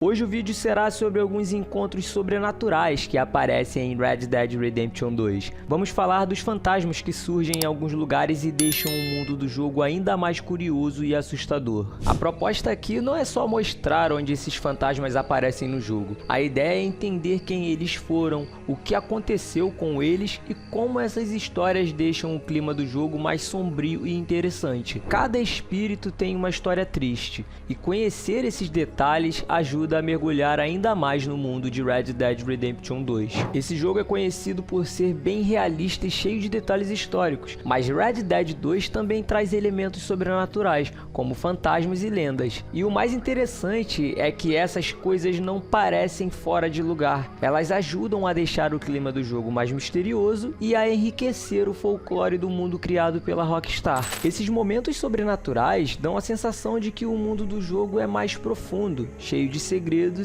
Hoje o vídeo será sobre alguns encontros sobrenaturais que aparecem em Red Dead Redemption 2. Vamos falar dos fantasmas que surgem em alguns lugares e deixam o mundo do jogo ainda mais curioso e assustador. A proposta aqui não é só mostrar onde esses fantasmas aparecem no jogo. A ideia é entender quem eles foram, o que aconteceu com eles e como essas histórias deixam o clima do jogo mais sombrio e interessante. Cada espírito tem uma história triste, e conhecer esses detalhes ajuda a mergulhar ainda mais no mundo de Red Dead Redemption 2. Esse jogo é conhecido por ser bem realista e cheio de detalhes históricos, mas Red Dead 2 também traz elementos sobrenaturais, como fantasmas e lendas. E o mais interessante é que essas coisas não parecem fora de lugar. Elas ajudam a deixar o clima do jogo mais misterioso e a enriquecer o folclore do mundo criado pela Rockstar. Esses momentos sobrenaturais dão a sensação de que o mundo do jogo é mais profundo, cheio de segredos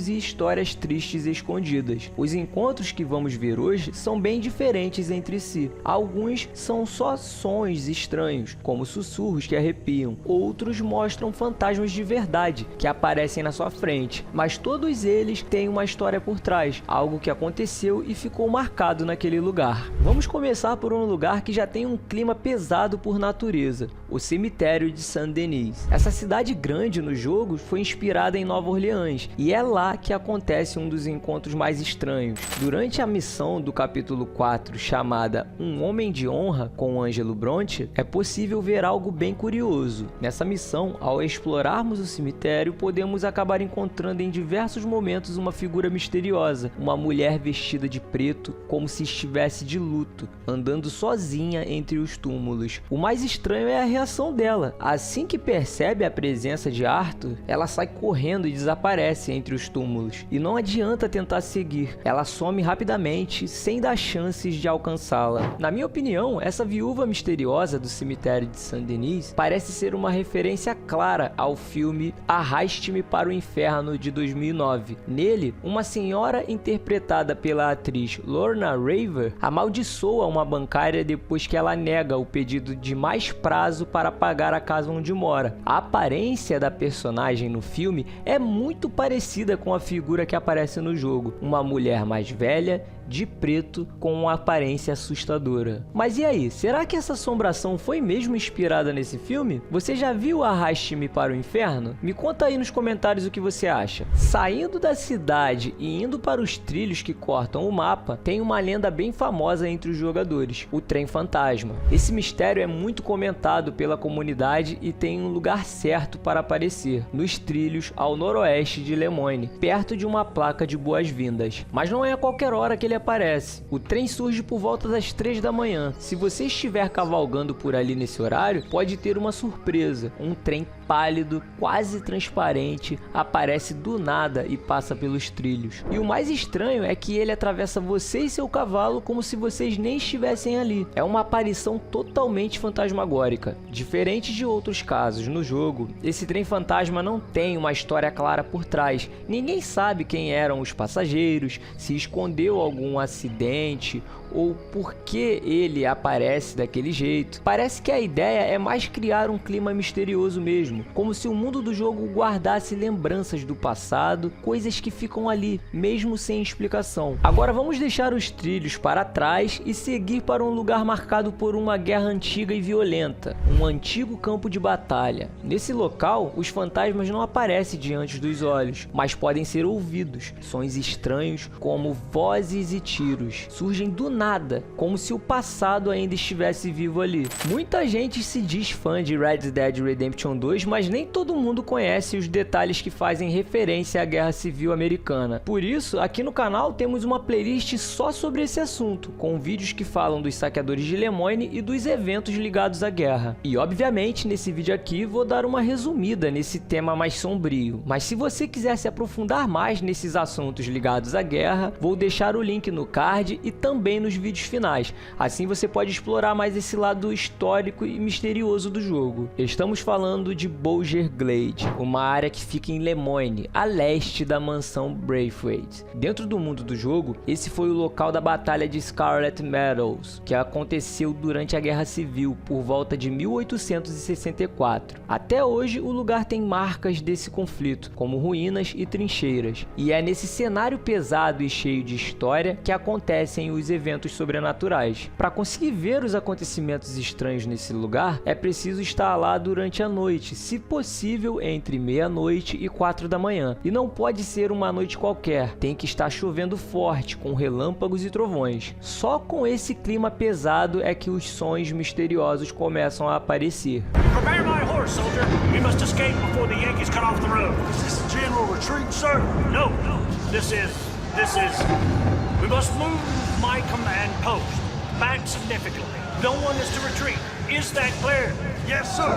e histórias tristes escondidas. Os encontros que vamos ver hoje são bem diferentes entre si. Alguns são só sons estranhos, como sussurros que arrepiam. Outros mostram fantasmas de verdade, que aparecem na sua frente. Mas todos eles têm uma história por trás, algo que aconteceu e ficou marcado naquele lugar. Vamos começar por um lugar que já tem um clima pesado por natureza, o cemitério de Saint-Denis. Essa cidade grande no jogo foi inspirada em Nova Orleans, e é lá que acontece um dos encontros mais estranhos. Durante a missão do capítulo 4, chamada Um Homem de Honra com Angelo Bronte, é possível ver algo bem curioso. Nessa missão, ao explorarmos o cemitério, podemos acabar encontrando em diversos momentos uma figura misteriosa, uma mulher vestida de preto, como se estivesse de luto, andando sozinha entre os túmulos. O mais estranho é a reação dela. Assim que percebe a presença de Arthur, ela sai correndo e desaparece entre os túmulos, e não adianta tentar seguir, ela some rapidamente sem dar chances de alcançá-la. Na minha opinião, essa viúva misteriosa do cemitério de Saint-Denis parece ser uma referência clara ao filme Arraste-me para o Inferno de 2009. Nele, uma senhora interpretada pela atriz Lorna Raver amaldiçoa uma bancária depois que ela nega o pedido de mais prazo para pagar a casa onde mora. A aparência da personagem no filme é muito parecida com a figura que aparece no jogo, uma mulher mais velha, de preto, com uma aparência assustadora. Mas e aí, será que essa assombração foi mesmo inspirada nesse filme? Você já viu Arraste-me para o Inferno? Me conta aí nos comentários o que você acha. Saindo da cidade e indo para os trilhos que cortam o mapa, tem uma lenda bem famosa entre os jogadores, o Trem Fantasma. Esse mistério é muito comentado pela comunidade e tem um lugar certo para aparecer, nos trilhos ao noroeste de Lemoyne, perto de uma placa de boas-vindas. Mas não é a qualquer hora que ele aparece. O trem surge por volta das 3 da manhã. Se você estiver cavalgando por ali nesse horário, pode ter uma surpresa. Um trem pálido, quase transparente, aparece do nada e passa pelos trilhos. E o mais estranho é que ele atravessa você e seu cavalo como se vocês nem estivessem ali. É uma aparição totalmente fantasmagórica. Diferente de outros casos no jogo, esse trem fantasma não tem uma história clara por trás. Ninguém sabe quem eram os passageiros, se escondeu algum acidente ou por que ele aparece daquele jeito. Parece que a ideia é mais criar um clima misterioso mesmo, como se o mundo do jogo guardasse lembranças do passado, coisas que ficam ali, mesmo sem explicação. Agora vamos deixar os trilhos para trás e seguir para um lugar marcado por uma guerra antiga e violenta, um antigo campo de batalha. Nesse local, os fantasmas não aparecem diante dos olhos, mas podem ser ouvidos. Sons estranhos, como vozes e tiros, surgem do nada, como se o passado ainda estivesse vivo ali. Muita gente se diz fã de Red Dead Redemption 2, mas nem todo mundo conhece os detalhes que fazem referência à Guerra Civil Americana. Por isso, aqui no canal temos uma playlist só sobre esse assunto, com vídeos que falam dos saqueadores de Lemoyne e dos eventos ligados à guerra. E obviamente, nesse vídeo aqui, vou dar uma resumida nesse tema mais sombrio. Mas se você quiser se aprofundar mais nesses assuntos ligados à guerra, vou deixar o link link no card e também nos vídeos finais. Assim você pode explorar mais esse lado histórico e misterioso do jogo. Estamos falando de Bolger Glade, uma área que fica em Lemoyne, a leste da mansão Braithwaite. Dentro do mundo do jogo, esse foi o local da Batalha de Scarlet Meadows, que aconteceu durante a Guerra Civil por volta de 1864. Até hoje, o lugar tem marcas desse conflito, como ruínas e trincheiras, e é nesse cenário pesado e cheio de história que acontecem os eventos sobrenaturais. Para conseguir ver os acontecimentos estranhos nesse lugar, é preciso estar lá durante a noite, se possível entre meia-noite e 4 da manhã. E não pode ser uma noite qualquer, tem que estar chovendo forte, com relâmpagos e trovões. Só com esse clima pesado é que os sons misteriosos começam a aparecer. Prepare my horse, soldier. We must escape before the Yankees cut off the road. Is this a general retreat, sir? No. This is... We must move my command post back significantly. No one is to retreat. Is that clear? Yes, sir.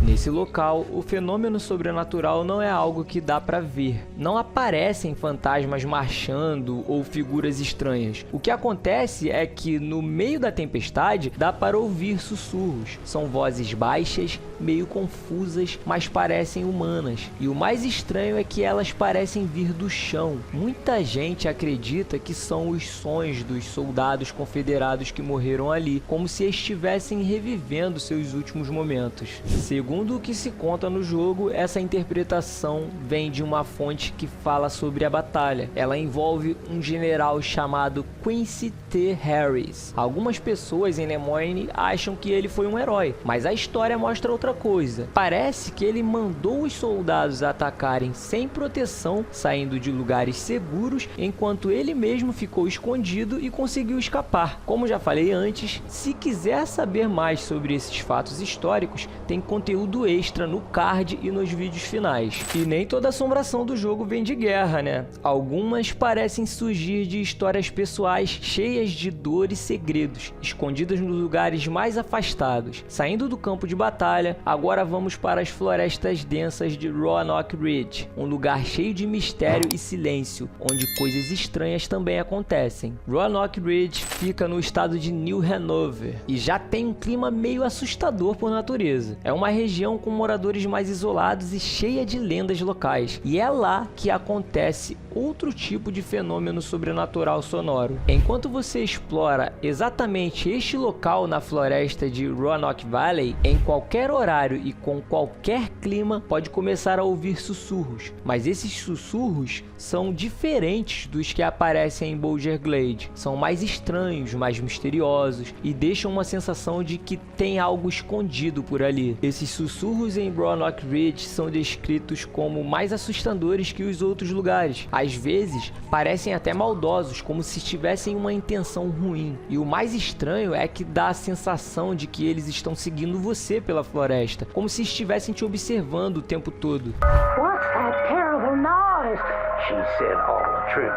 Nesse local, o fenômeno sobrenatural não é algo que dá para ver. Não aparecem fantasmas marchando ou figuras estranhas. O que acontece é que no meio da tempestade dá para ouvir sussurros. São vozes baixas, meio confusas, mas parecem humanas. E o mais estranho é que elas parecem vir do chão. Muita gente acredita que são os sons dos soldados confederados que morreram ali, como se estivessem revivendo seus últimos momentos. Segundo o que se conta no jogo, essa interpretação vem de uma fonte que fala sobre a batalha. Ela envolve um general chamado Quincy T. Harris. Algumas pessoas em Lemoyne acham que ele foi um herói, mas a história mostra outra coisa. Parece que ele mandou os soldados atacarem sem proteção, saindo de lugares seguros, enquanto ele mesmo ficou escondido e conseguiu escapar. Como já falei antes, se quiser saber mais sobre esses fatos históricos, tem conteúdo extra no card e nos vídeos finais. E nem toda assombração do jogo vem de guerra, né? Algumas parecem surgir de histórias pessoais cheias de dor e segredos, escondidas nos lugares mais afastados. Saindo do campo de batalha, agora vamos para as florestas densas de Roanoke Ridge, um lugar cheio de mistério e silêncio, onde coisas estranhas também acontecem. Roanoke Ridge fica no estado de New Hanover e já tem um clima meio assustador por natureza. É uma região com moradores mais isolados e cheia de lendas locais, e é lá que acontece outro tipo de fenômeno sobrenatural sonoro. Enquanto você explora exatamente este local na floresta de Roanoke Valley, em qualquer horário e com qualquer clima, pode começar a ouvir sussurros, mas esses sussurros são diferentes dos que aparecem em Bolger Glade. São mais estranhos, mais misteriosos e deixam uma sensação de que tem algo escondido por ali. Esses sussurros em Roanoke Ridge são descritos como mais assustadores que os outros lugares. Às vezes, parecem até maldosos, como se tivessem uma intenção ruim. E o mais estranho é que dá a sensação de que eles estão seguindo você pela floresta, como se estivessem te observando o tempo todo. What's that terrible noise? She said all the truth.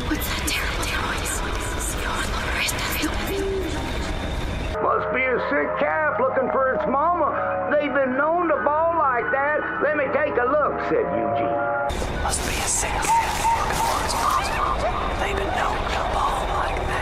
What's that terrible noise? Must be a sick calf looking for its mama. They've been known to bawl like that. Let me take a look, said Eugene. Must be a sick cat looking for its mom. They've been known to bawl like that.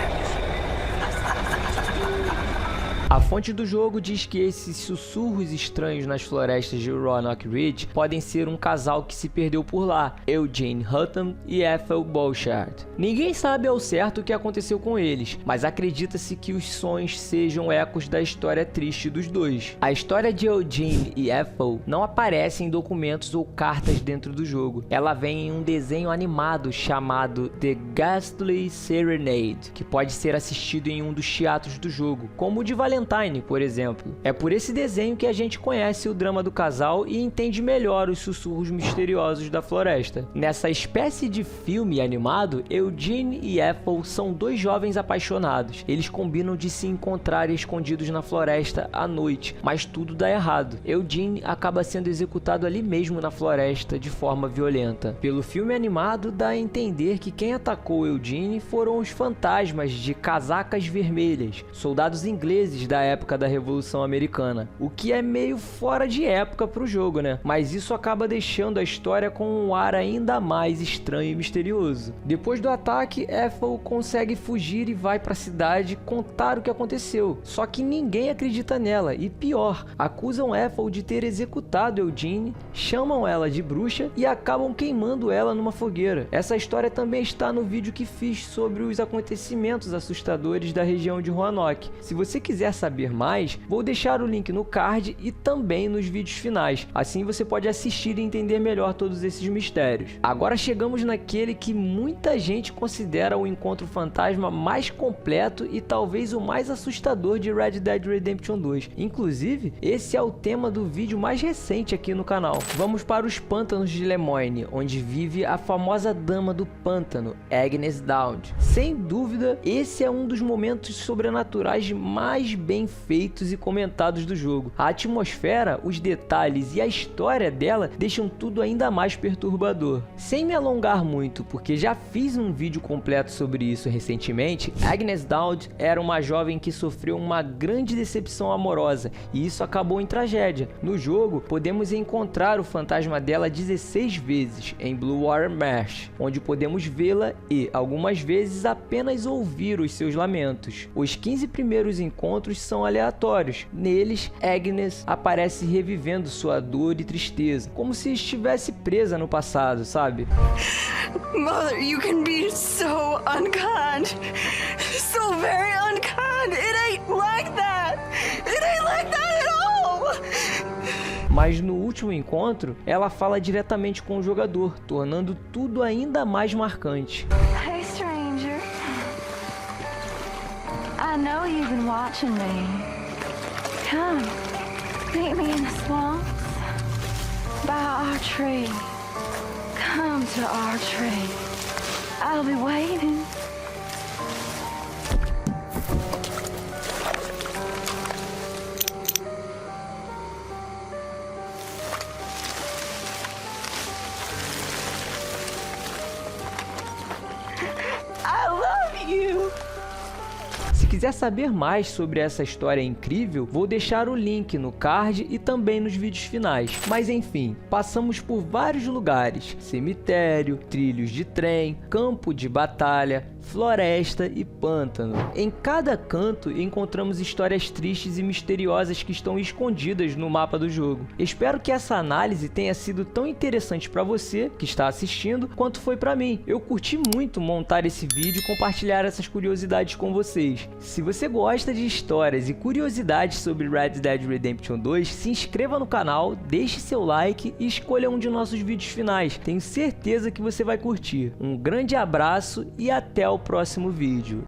A fonte do jogo diz que esses sussurros estranhos nas florestas de Roanoke Ridge podem ser um casal que se perdeu por lá, Eugene Hutton e Ethel Bouchard. Ninguém sabe ao certo o que aconteceu com eles, mas acredita-se que os sons sejam ecos da história triste dos dois. A história de Eugene e Ethel não aparece em documentos ou cartas dentro do jogo. Ela vem em um desenho animado chamado The Ghastly Serenade, que pode ser assistido em um dos teatros do jogo, como o de Valentine, por exemplo. É por esse desenho que a gente conhece o drama do casal e entende melhor os sussurros misteriosos da floresta. Nessa espécie de filme animado, Eugene e Ethel são dois jovens apaixonados. Eles combinam de se encontrar escondidos na floresta à noite, mas tudo dá errado. Eugene acaba sendo executado ali mesmo na floresta de forma violenta. Pelo filme animado, dá a entender que quem atacou Eugene foram os fantasmas de casacas vermelhas, soldados ingleses da da época da Revolução Americana, o que é meio fora de época para o jogo, né? Mas isso acaba deixando a história com um ar ainda mais estranho e misterioso. Depois do ataque, Ethel consegue fugir e vai para a cidade contar o que aconteceu, só que ninguém acredita nela e pior, acusam Ethel de ter executado Eugene, chamam ela de bruxa e acabam queimando ela numa fogueira. Essa história também está no vídeo que fiz sobre os acontecimentos assustadores da região de Roanoke. Se você quiser saber mais, vou deixar o link no card e também nos vídeos finais, assim você pode assistir e entender melhor todos esses mistérios. Agora chegamos naquele que muita gente considera o encontro fantasma mais completo e talvez o mais assustador de Red Dead Redemption 2. Inclusive, esse é o tema do vídeo mais recente aqui no canal. Vamos para os pântanos de Lemoyne, onde vive a famosa dama do pântano, Agnes Dowd. Sem dúvida, esse é um dos momentos sobrenaturais mais bem feitos e comentados do jogo. A atmosfera, os detalhes e a história dela deixam tudo ainda mais perturbador. Sem me alongar muito, porque já fiz um vídeo completo sobre isso recentemente, Agnes Dowd era uma jovem que sofreu uma grande decepção amorosa e isso acabou em tragédia. No jogo, podemos encontrar o fantasma dela 16 vezes em Blue Water Marsh, onde podemos vê-la e, algumas vezes, apenas ouvir os seus lamentos. Os 15 primeiros encontros são aleatórios. Neles, Agnes aparece revivendo sua dor e tristeza, como se estivesse presa no passado, sabe? Mother, you can be so unkind. So very unkind. It ain't like that. It ain't like that at all. Mas no último encontro, ela fala diretamente com o jogador, tornando tudo ainda mais marcante. Hey, stranger. I know you've been watching me. Come, meet me in the swamps by our tree. Come to our tree. I'll be waiting. I love you. Se quiser saber mais sobre essa história incrível, vou deixar o link no card e também nos vídeos finais. Mas enfim, passamos por vários lugares: cemitério, trilhos de trem, campo de batalha, floresta e pântano. Em cada canto encontramos histórias tristes e misteriosas que estão escondidas no mapa do jogo. Espero que essa análise tenha sido tão interessante para você que está assistindo quanto foi para mim. Eu curti muito montar esse vídeo e compartilhar essas curiosidades com vocês. Se você gosta de histórias e curiosidades sobre Red Dead Redemption 2, se inscreva no canal, deixe seu like e escolha um de nossos vídeos finais. Tenho certeza que você vai curtir. Um grande abraço e até o próximo vídeo.